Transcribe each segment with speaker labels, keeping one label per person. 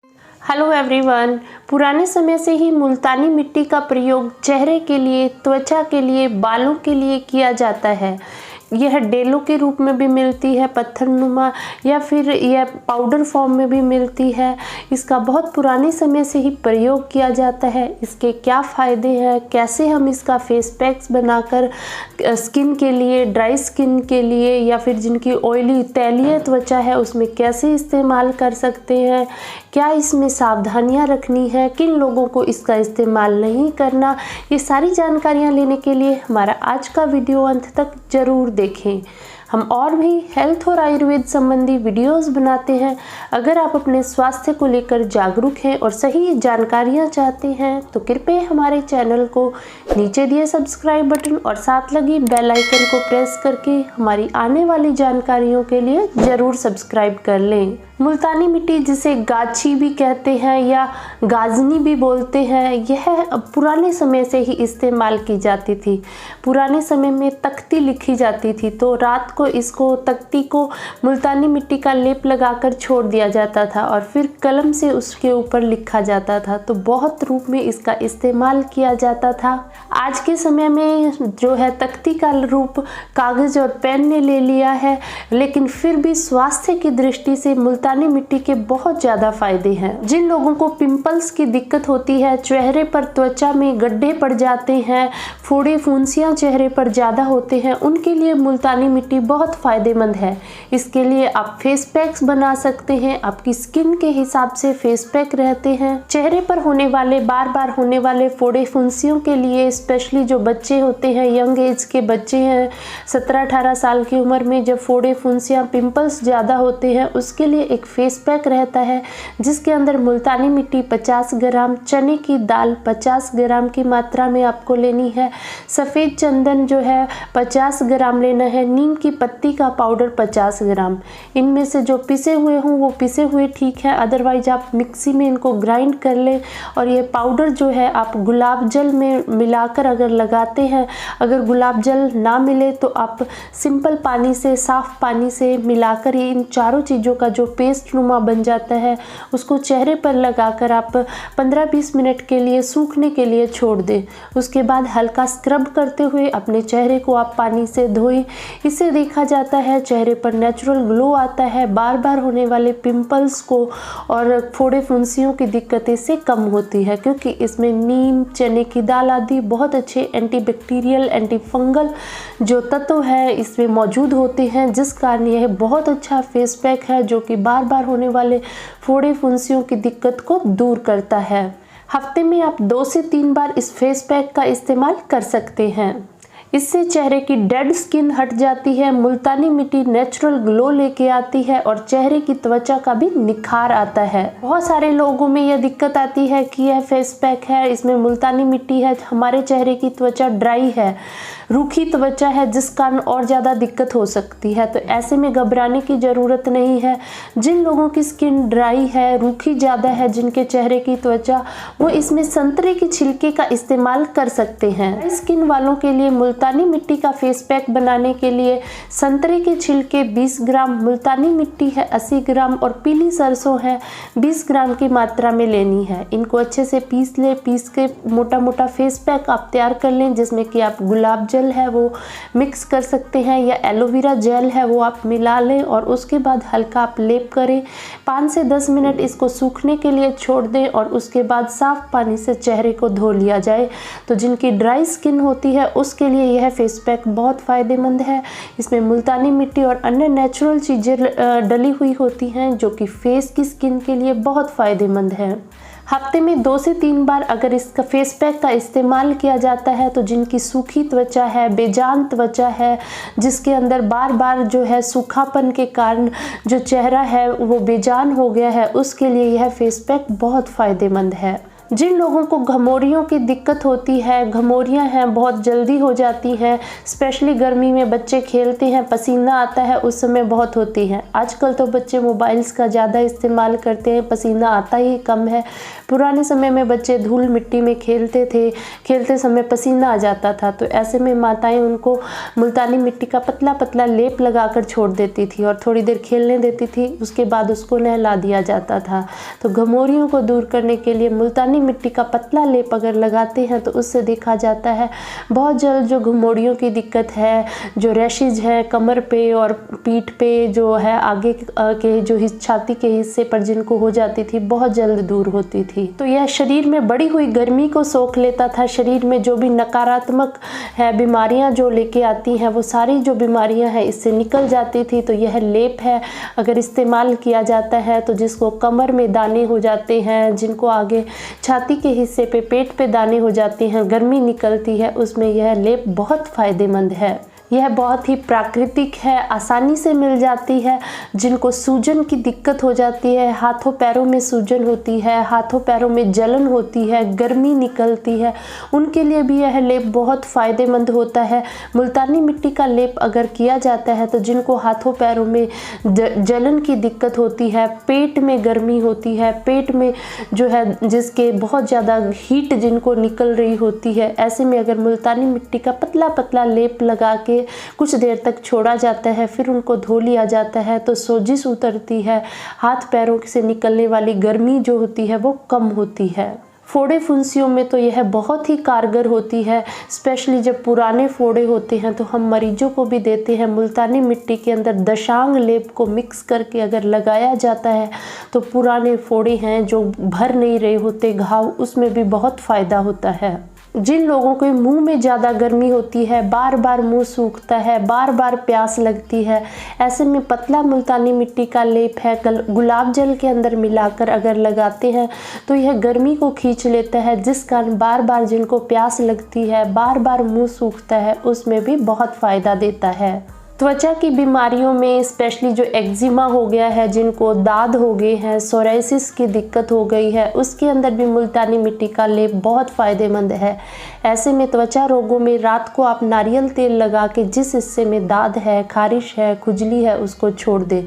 Speaker 1: Hello everyone. पुराने समय से ही मुल्तानी मिट्टी का प्रयोग चेहरे के लिए, त्वचा के लिए, बालों के लिए किया जाता है। यह डेलों के रूप में भी मिलती है, पत्थरनुमा, या फिर यह पाउडर फॉर्म में भी मिलती है। इसका बहुत पुराने समय से ही प्रयोग किया जाता है। इसके क्या फ़ायदे हैं, कैसे हम इसका फेस पैक्स बनाकर स्किन के लिए, ड्राई स्किन के लिए, या फिर जिनकी ऑयली तैलीय त्वचा है उसमें कैसे इस्तेमाल कर सकते हैं, क्या इसमें सावधानियां रखनी है, किन लोगों को इसका इस्तेमाल नहीं करना, ये सारी जानकारियां लेने के लिए हमारा आज का वीडियो अंत तक ज़रूर देखें। हम और भी हेल्थ और आयुर्वेद संबंधी वीडियोस बनाते हैं। अगर आप अपने स्वास्थ्य को लेकर जागरूक हैं और सही जानकारियां चाहते हैं तो कृपया हमारे चैनल को नीचे दिए सब्सक्राइब बटन और साथ लगी बेल आइकन को प्रेस करके हमारी आने वाली जानकारियों के लिए ज़रूर सब्सक्राइब कर लें। मुल्तानी मिट्टी, जिसे गाची भी कहते हैं या गाजनी भी बोलते हैं, यह पुराने समय से ही इस्तेमाल की जाती थी। पुराने समय में तख्ती लिखी जाती थी तो रात को इसको, तख्ती को मुल्तानी मिट्टी का लेप लगाकर छोड़ दिया जाता था और फिर कलम से उसके ऊपर लिखा जाता था। तो बहुत रूप में इसका इस्तेमाल किया जाता था। आज के समय में जो है तख्ती का रूप कागज़ और पेन ने ले लिया है, लेकिन फिर भी स्वास्थ्य की दृष्टि से मुल्तानी मिट्टी के बहुत ज़्यादा फायदे हैं। जिन लोगों को पिंपल्स की दिक्कत होती है, चेहरे पर त्वचा में गड्ढे पड़ जाते हैं, फोड़े फुंसियाँ चेहरे पर ज़्यादा होते हैं, उनके लिए मुल्तानी मिट्टी बहुत फ़ायदेमंद है। इसके लिए आप फेस पैक्स बना सकते हैं। आपकी स्किन के हिसाब से फेस पैक रहते हैं। चेहरे पर होने वाले, बार बार होने वाले फोड़े फुंसियों के लिए, स्पेशली जो बच्चे होते हैं, यंग एज के बच्चे हैं, 17-18 साल की उम्र में जब फोड़े फुंसियाँ, पिंपल्स ज़्यादा होते हैं, उसके लिए एक फेस पैक रहता है जिसके अंदर मुल्तानी मिट्टी 50 ग्राम, चने की दाल 50 ग्राम की मात्रा में आपको लेनी है, सफ़ेद चंदन जो है 50 ग्राम लेना है, नीम की पत्ती का पाउडर 50 ग्राम। इनमें से जो पिसे हुए हों वो पिसे हुए ठीक है, अदरवाइज आप मिक्सी में इनको ग्राइंड कर लें। और ये पाउडर जो है आप गुलाब जल में मिलाकर अगर लगाते हैं, अगर गुलाब जल ना मिले तो आप सिंपल पानी से, साफ़ पानी से मिलाकर ये इन चारों चीज़ों का जो पेस्ट नुमा बन जाता है उसको चेहरे पर लगाकर आप 15-20 मिनट के लिए सूखने के लिए छोड़ दें। उसके बाद हल्का स्क्रब करते हुए अपने चेहरे को आप पानी से धोएं। इससे देखा जाता है चेहरे पर नेचुरल ग्लो आता है, बार बार होने वाले पिंपल्स को और फोड़े फुंसियों की दिक्कतें से कम होती है, क्योंकि इसमें नीम, चने की दाल आदि बहुत अच्छे एंटीबैक्टीरियल, एंटी फंगल जो तत्व है इसमें मौजूद होते हैं, जिस कारण यह बहुत अच्छा फेस पैक है जो कि बार बार होने वाले फोड़े फुंसियों की दिक्कत को दूर करता है। हफ्ते में आप 2 से 3 बार इस फेस पैक का इस्तेमाल कर सकते हैं। इससे चेहरे की डेड स्किन हट जाती है, मुल्तानी मिट्टी नेचुरल ग्लो लेके आती है और चेहरे की त्वचा का भी निखार आता है। बहुत सारे लोगों में यह दिक्कत आती है कि यह फेस पैक है, इसमें मुल्तानी मिट्टी है, हमारे चेहरे की त्वचा ड्राई है, रूखी त्वचा है, जिस कारण और ज़्यादा दिक्कत हो सकती है। तो ऐसे में घबराने की ज़रूरत नहीं है। जिन लोगों की स्किन ड्राई है, रूखी ज़्यादा है, जिनके चेहरे की त्वचा, वो इसमें संतरे के छिलके का इस्तेमाल कर सकते हैं। स्किन वालों के लिए मुल्तानी मिट्टी का फेस पैक बनाने के लिए संतरे के छिलके 20 ग्राम, मुल्तानी मिट्टी है 80 ग्राम और पीली सरसों है 20 ग्राम की मात्रा में लेनी है। इनको अच्छे से पीस लें। पीस के मोटा मोटा फेस पैक आप तैयार कर लें, जिसमें कि आप गुलाब जल है वो मिक्स कर सकते हैं या एलोवेरा जेल है वो आप मिला लें और उसके बाद हल्का आप लेप करें। 5 से 10 मिनट इसको सूखने के लिए छोड़ दें और उसके बाद साफ पानी से चेहरे को धो लिया जाए। तो जिनकी ड्राई स्किन होती है उसके लिए यह फेस पैक बहुत फ़ायदेमंद है। इसमें मुल्तानी मिट्टी और अन्य नेचुरल चीज़ें डली हुई होती हैं जो कि फेस की स्किन के लिए बहुत फ़ायदेमंद है। हफ्ते में 2 से 3 बार अगर इसका फेस पैक का इस्तेमाल किया जाता है तो जिनकी सूखी त्वचा है, बेजान त्वचा है, जिसके अंदर बार बार जो है सूखापन के कारण जो चेहरा है वो बेजान हो गया है, उसके लिए यह फेस पैक बहुत फ़ायदेमंद है। जिन लोगों को घमौरियों की दिक्कत होती है, घमौरियाँ हैं बहुत जल्दी हो जाती हैं, स्पेशली गर्मी में बच्चे खेलते हैं, पसीना आता है, उस समय बहुत होती हैं। आजकल तो बच्चे मोबाइल्स का ज़्यादा इस्तेमाल करते हैं, पसीना आता ही कम है। पुराने समय में बच्चे धूल मिट्टी में खेलते थे, खेलते समय पसीना आ जाता था, तो ऐसे में माताएं उनको मुल्तानी मिट्टी का पतला पतला लेप लगाकर छोड़ देती थी और थोड़ी देर खेलने देती थी, उसके बाद उसको नहला दिया जाता था। तो घमौरियों को दूर करने के लिए मुल्तानी मिट्टी का पतला लेप अगर लगाते हैं तो उससे देखा जाता है बहुत जल्द जो घमौरियों की दिक्कत है, जो रैशेज है कमर पे और पीठ पे, जो है आगे के जो छाती के हिस्से पर जिनको हो जाती थी, बहुत जल्द दूर होती थी। तो यह शरीर में बढ़ी हुई गर्मी को सोख लेता था, शरीर में जो भी नकारात्मक है बीमारियां जो लेके आती हैं, वो सारी जो बीमारियां हैं इससे निकल जाती थी। तो यह लेप है अगर इस्तेमाल किया जाता है तो जिसको कमर में दाने हो जाते हैं, जिनको आगे छाती के हिस्से पे पेट पे दाने हो जाते हैं, गर्मी निकलती है, उसमें यह लेप बहुत फ़ायदेमंद है। यह बहुत ही प्राकृतिक है, आसानी से मिल जाती है। जिनको सूजन की दिक्कत हो जाती है, हाथों पैरों में सूजन होती है, हाथों पैरों में जलन होती है, गर्मी निकलती है, उनके लिए भी यह लेप बहुत फ़ायदेमंद होता है। मुल्तानी मिट्टी का लेप अगर किया जाता है तो जिनको हाथों पैरों में जलन की दिक्कत होती है, पेट में गर्मी होती है, पेट में जो है जिसके बहुत ज़्यादा हीट जिनको निकल रही होती है, ऐसे में अगर मुल्तानी मिट्टी का पतला पतला लेप लगा के कुछ देर तक छोड़ा जाता है, फिर उनको धो लिया जाता है, तो सोजिश उतरती है, हाथ पैरों से निकलने वाली गर्मी जो होती है वो कम होती है। फोड़े फुंसियों में तो यह बहुत ही कारगर होती है, स्पेशली जब पुराने फोड़े होते हैं तो हम मरीजों को भी देते हैं। मुल्तानी मिट्टी के अंदर दशांग लेप को मिक्स करके अगर लगाया जाता है तो पुराने फोड़े हैं जो भर नहीं रहे होते घाव, उसमें भी बहुत फ़ायदा होता है। जिन लोगों के मुंह में ज़्यादा गर्मी होती है, बार बार मुंह सूखता है, बार बार प्यास लगती है, ऐसे में पतला मुल्तानी मिट्टी का लेप है गुलाब जल के अंदर मिलाकर अगर लगाते हैं तो यह गर्मी को खींच लेता है, जिस कारण बार बार जिनको प्यास लगती है, बार बार मुंह सूखता है, उसमें भी बहुत फ़ायदा देता है। त्वचा की बीमारियों में स्पेशली जो एक्जिमा हो गया है, जिनको दाद हो गए हैं, सोराइसिस की दिक्कत हो गई है, उसके अंदर भी मुल्तानी मिट्टी का लेप बहुत फ़ायदेमंद है। ऐसे में त्वचा रोगों में रात को आप नारियल तेल लगा के जिस हिस्से में दाद है, खारिश है, खुजली है, उसको छोड़ दें।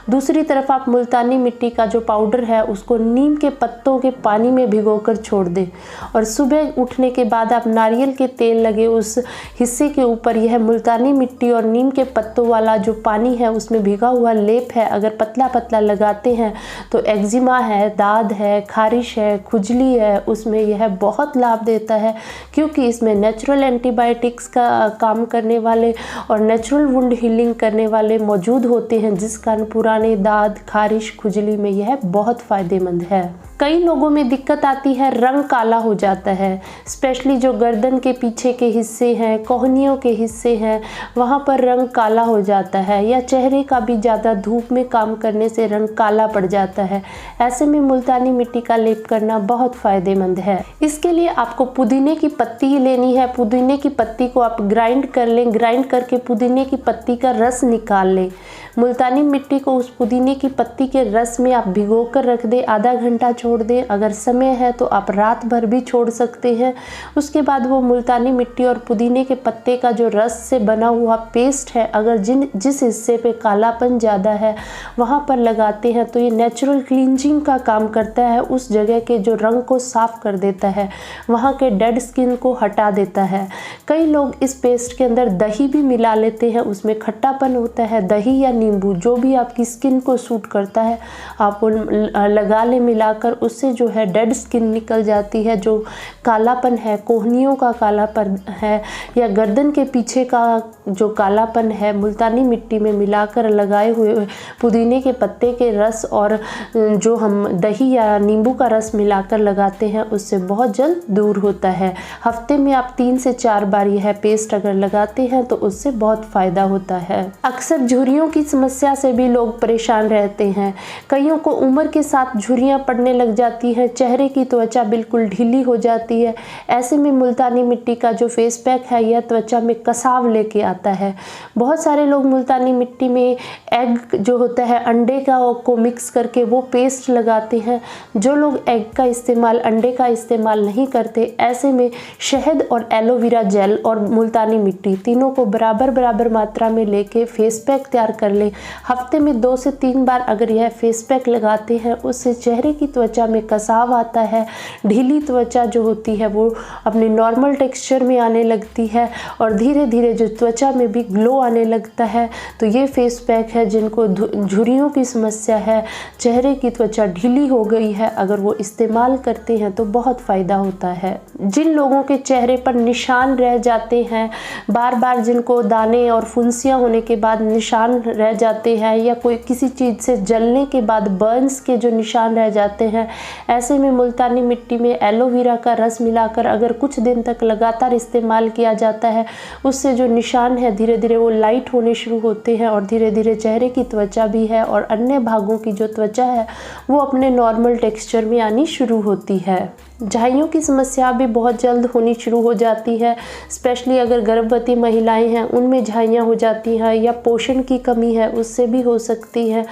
Speaker 1: दूसरी तरफ आप मुल्तानी मिट्टी का जो पाउडर है उसको नीम के पत्तों के पानी में भिगोकर छोड़ दें और सुबह उठने के बाद आप नारियल के तेल लगे उस हिस्से के ऊपर यह मुल्तानी मिट्टी और नीम के पत्तों वाला जो पानी है उसमें भिगा हुआ लेप है अगर पतला पतला लगाते हैं तो एक्जिमा है, दाद है, खारिश है, खुजली है, उसमें यह बहुत लाभ देता है, क्योंकि इसमें नेचुरल एंटीबायोटिक्स का काम करने वाले और नेचुरल वुंड हीलिंग करने वाले मौजूद होते हैं, जिस कारण पुराने दाद, खारिश, खुजली में यह बहुत फ़ायदेमंद है। कई लोगों में दिक्कत आती है, रंग काला हो जाता है, स्पेशली जो गर्दन के पीछे के हिस्से हैं, कोहनियों के हिस्से हैं, वहाँ पर रंग काला हो जाता है, या चेहरे का भी ज़्यादा धूप में काम करने से रंग काला पड़ जाता है। ऐसे में मुल्तानी मिट्टी का लेप करना बहुत फ़ायदेमंद है। इसके लिए आपको पुदीने की पत्ती लेनी है, पुदीने की पत्ती को आप ग्राइंड कर लें, ग्राइंड करके पुदीने की पत्ती का रस निकाल लें। मुल्तानी मिट्टी को उस पुदीने की पत्ती के रस में आप भिगो कर रख दें, आधा घंटा छोड़ दें, अगर समय है तो आप रात भर भी छोड़ सकते हैं। उसके बाद वो मुल्तानी मिट्टी और पुदीने के पत्ते का जो रस से बना हुआ पेस्ट है, अगर जिस हिस्से पे कालापन ज़्यादा है वहाँ पर लगाते हैं तो ये नेचुरल क्लींजिंग का काम करता है, उस जगह के जो रंग को साफ़ कर देता है, वहाँ के डेड स्किन को हटा देता है। कई लोग इस पेस्ट के अंदर दही भी मिला लेते हैं, उसमें खट्टापन होता है, दही या नींबू जो भी आपकी स्किन को सूट करता है आप वो लगा ले मिलाकर, उससे जो है डेड स्किन निकल जाती है। जो कालापन है, कोहनियों का कालापन है या गर्दन के पीछे का जो कालापन है, मुल्तानी मिट्टी में मिलाकर लगाए हुए पुदीने के पत्ते के रस और जो हम दही या नींबू का रस मिलाकर लगाते हैं उससे बहुत जल्द दूर होता है। हफ्ते में आप 3 से 4 बार यह पेस्ट अगर लगाते हैं तो उससे बहुत फ़ायदा होता है। अक्सर झुर्रियों की समस्या से भी लोग परेशान रहते हैं। कईयों को उम्र के साथ झुर्रियाँ पड़ने लग जाती हैं, चेहरे की त्वचा बिल्कुल ढीली हो जाती है। ऐसे में मुल्तानी मिट्टी का जो फेस पैक है यह त्वचा में कसाव लेके आता है। बहुत सारे लोग मुल्तानी मिट्टी में एग जो होता है अंडे का को मिक्स करके वो पेस्ट लगाते हैं। जो लोग एग का इस्तेमाल अंडे का इस्तेमाल नहीं करते, ऐसे में शहद और एलोवेरा जेल और मुल्तानी मिट्टी तीनों को बराबर मात्रा में लेके फेस पैक तैयार कर ले। हफ्ते में 2 से 3 बार अगर यह फेस पैक लगाते हैं, उससे चेहरे की त्वचा में कसाव आता है, ढीली त्वचा जो होती है वो अपने नॉर्मल टेक्सचर में आने लगती है और धीरे धीरे जो त्वचा में भी ग्लो आने लगता है। तो ये फेस पैक है जिनको झुर्रियों की समस्या है, चेहरे की त्वचा ढीली हो गई है, अगर वो इस्तेमाल करते हैं तो बहुत फ़ायदा होता है। जिन लोगों के चेहरे पर निशान रह जाते हैं, बार बार जिनको दाने और फुंसियाँ होने के बाद निशान रह जाते हैं, या कोई किसी चीज़ से जलने के बाद बर्न्स के जो निशान रह जाते हैं, ऐसे में मुल्तानी मिट्टी में एलोवेरा का रस मिलाकर अगर कुछ दिन तक लगातार इस्तेमाल किया जाता है, उससे जो निशान है धीरे धीरे वो लाइट होने शुरू होते हैं और धीरे धीरे चेहरे की त्वचा भी है और अन्य भागों की जो त्वचा है वो अपने नॉर्मल टेक्सचर में आनी शुरू होती है। झाइयों की समस्या भी बहुत जल्द होनी शुरू हो जाती है, स्पेशली अगर गर्भवती महिलाएं हैं उनमें झाइयाँ हो जाती हैं, या पोषण की कमी है उससे भी हो सकती है,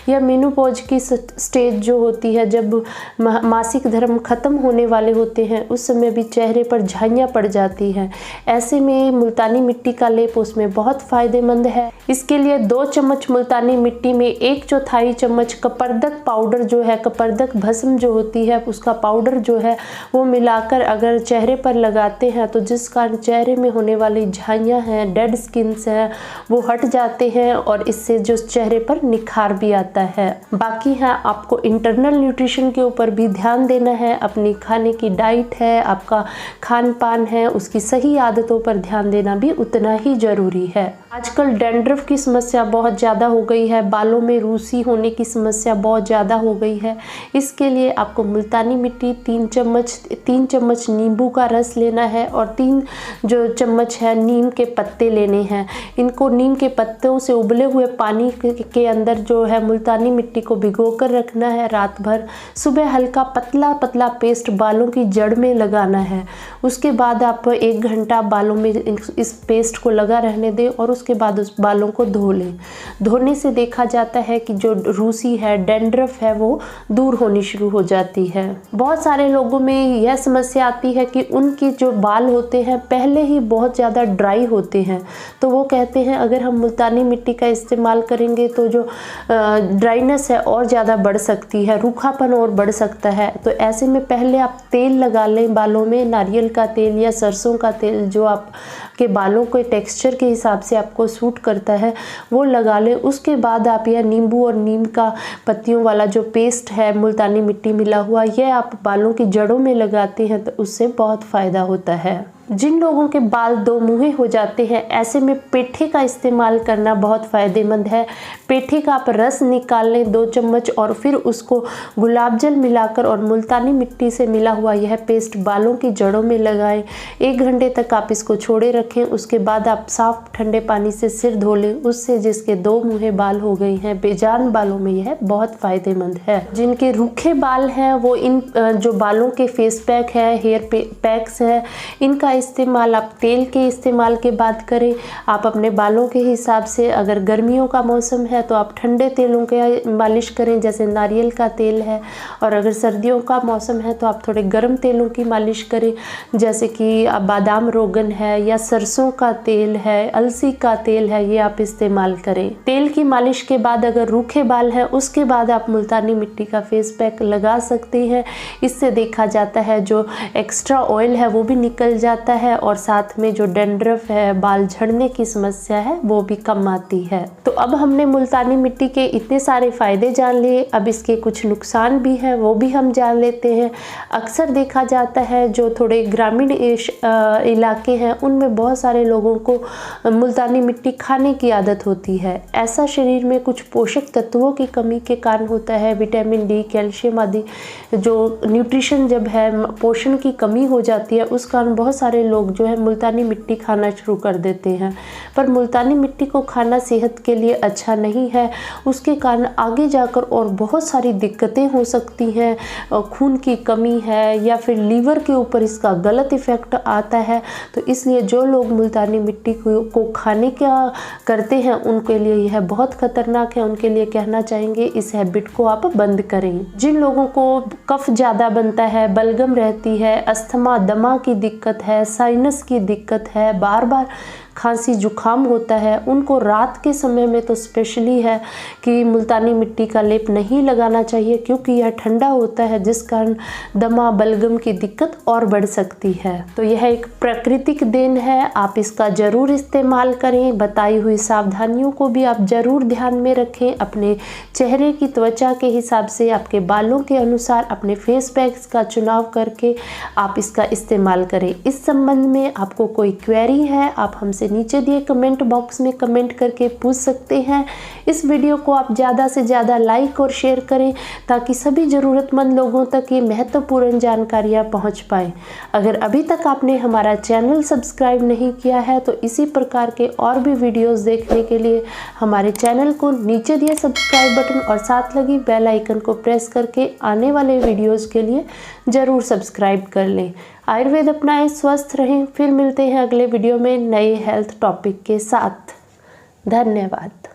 Speaker 1: या मेनोपॉज की स्टेज जो होती है जब मासिक धर्म ख़त्म होने वाले होते हैं उस समय भी चेहरे पर झाइयाँ पड़ जाती हैं। ऐसे में मुल्तानी मिट्टी का लेप उसमें बहुत फ़ायदेमंद है। इसके लिए 2 चम्मच मुल्तानी मिट्टी में 1/4 चम्मच कपर्दक पाउडर जो है, कपर्दक भस्म जो होती है उसका पाउडर जो है वो मिलाकर अगर चेहरे पर लगाते हैं तो जिस कारण चेहरे में होने वाली झाइयाँ हैं, डेड स्किन्स हैं, वो हट जाते हैं और इससे जो चेहरे पर निखार भी आता है। बाकी है आपको इंटरनल न्यूट्रिशन के ऊपर भी ध्यान देना है, अपनी खाने की डाइट है, आपका खान पान है, उसकी सही आदतों पर ध्यान देना भी उतना ही ज़रूरी है। आजकल डैंड्रफ की समस्या बहुत ज़्यादा हो गई है, बालों में रूसी होने की समस्या बहुत ज़्यादा हो गई है। इसके लिए आपको मुल्तानी मिट्टी 3 चम्मच नींबू का रस लेना है और 3 जो चम्मच है नीम के पत्ते लेने हैं। इनको नीम के पत्तों से उबले हुए पानी के अंदर जो है मुल्तानी मिट्टी को भिगोकर रखना है रात भर। सुबह हल्का पतला पेस्ट बालों की जड़ में लगाना है। उसके बाद आप 1 घंटा बालों में इस पेस्ट को लगा रहने दें और उसके बाद उस बालों को धो लें। धोने से देखा जाता है कि जो रूसी है, डैंड्रफ है, वो दूर होनी शुरू हो जाती है। बहुत सारे लोगों में यह समस्या आती है कि उनके जो बाल होते हैं पहले ही बहुत ज़्यादा ड्राई होते हैं, तो वो कहते हैं अगर हम मुल्तानी मिट्टी का इस्तेमाल करेंगे तो जो ड्राइनेस है और ज़्यादा बढ़ सकती है, रूखापन और बढ़ सकता है। तो ऐसे में पहले आप तेल लगा लें बालों में, नारियल का तेल या सरसों का तेल जो आपके बालों के टेक्सचर के हिसाब से आपको सूट करता है वो लगा लें। उसके बाद आप यह नींबू और नीम का पत्तियों वाला जो पेस्ट है मुल्तानी मिट्टी मिला हुआ, यह आप बालों की जड़ों में लगाते हैं तो उससे बहुत फ़ायदा होता है। जिन लोगों के बाल 2 मुँहे हो जाते हैं, ऐसे में पेठे का इस्तेमाल करना बहुत फ़ायदेमंद है। पेठे का आप रस निकाल लें 2 चम्मच और फिर उसको गुलाब जल मिलाकर और मुल्तानी मिट्टी से मिला हुआ यह पेस्ट बालों की जड़ों में लगाएं। 1 घंटे तक आप इसको छोड़े रखें। उसके बाद आप साफ ठंडे पानी से सिर धो लें। उससे जिसके 2 मुँहे बाल हो गए हैं, बेजान बालों में यह बहुत फ़ायदेमंद है। जिनके रूखे बाल हैं वो इन जो बालों के फेस पैक है, हेयर पैक्स है, इनका इस्तेमाल आप तेल के इस्तेमाल के बाद करें। आप अपने बालों के हिसाब से, अगर गर्मियों का मौसम है तो आप ठंडे तेलों के मालिश करें जैसे नारियल का तेल है, और अगर सर्दियों का मौसम है तो आप थोड़े गर्म तेलों की मालिश करें जैसे कि बादाम रोगन है या सरसों का तेल है, अलसी का तेल है, ये आप इस्तेमाल करें। तेल की मालिश के बाद अगर रूखे बाल हैं उसके बाद आप मुल्तानी मिट्टी का फेस पैक लगा सकते हैं। इससे देखा जाता है जो एक्स्ट्रा ऑयल है वो भी निकल जाता है और साथ में जो डैंड्रफ है, बाल झड़ने की समस्या है, वो भी कम आती है। तो अब हमने मुल्तानी मिट्टी के इतने सारे फायदे जान लिए, अब इसके कुछ नुकसान भी हैं वो भी हम जान लेते हैं। अक्सर देखा जाता है जो थोड़े ग्रामीण इलाके हैं उनमें बहुत सारे लोगों को मुल्तानी मिट्टी खाने की आदत होती है। ऐसा शरीर में कुछ पोषक तत्वों की कमी के कारण होता है, विटामिन डी, कैल्शियम आदि जो न्यूट्रिशन जब है, पोषण की कमी हो जाती है, उस कारण बहुत सारे सारे लोग जो है मुल्तानी मिट्टी खाना शुरू कर देते हैं, पर मुल्तानी मिट्टी को खाना सेहत के लिए अच्छा नहीं है। उसके कारण आगे जाकर और बहुत सारी दिक्कतें हो सकती हैं, खून की कमी है या फिर लीवर के ऊपर इसका गलत इफ़ेक्ट आता है। तो इसलिए जो लोग मुल्तानी मिट्टी को खाने का करते हैं उनके लिए यह बहुत ख़तरनाक है। उनके लिए कहना चाहेंगे इस हैबिट को आप बंद करें। जिन लोगों को कफ ज़्यादा बनता है, बलगम रहती है, अस्थमा दमा की दिक्कत है, साइनस की दिक्कत है, बार बार खांसी जुखाम होता है, उनको रात के समय में तो स्पेशली है कि मुल्तानी मिट्टी का लेप नहीं लगाना चाहिए, क्योंकि यह ठंडा होता है जिस कारण दमा बलगम की दिक्कत और बढ़ सकती है। तो यह एक प्राकृतिक देन है, आप इसका ज़रूर इस्तेमाल करें। बताई हुई सावधानियों को भी आप ज़रूर ध्यान में रखें। अपने चेहरे की त्वचा के हिसाब से, आपके बालों के अनुसार अपने फेस पैक्स का चुनाव करके आप इसका इस्तेमाल करें। इस संबंध में आपको कोई क्वेरी है, आप हमसे नीचे दिए कमेंट बॉक्स में कमेंट करके पूछ सकते हैं। इस वीडियो को आप ज़्यादा से ज़्यादा लाइक और शेयर करें ताकि सभी ज़रूरतमंद लोगों तक ये महत्वपूर्ण जानकारियाँ पहुंच पाएँ। अगर अभी तक आपने हमारा चैनल सब्सक्राइब नहीं किया है तो इसी प्रकार के और भी वीडियोस देखने के लिए हमारे चैनल को नीचे दिए सब्सक्राइब बटन और साथ लगी बेल आइकन को प्रेस करके आने वाले वीडियोज़ के लिए ज़रूर सब्सक्राइब कर लें। आयुर्वेद अपनाएं, स्वस्थ रहें। फिर मिलते हैं अगले वीडियो में नए हेल्थ टॉपिक के साथ। धन्यवाद।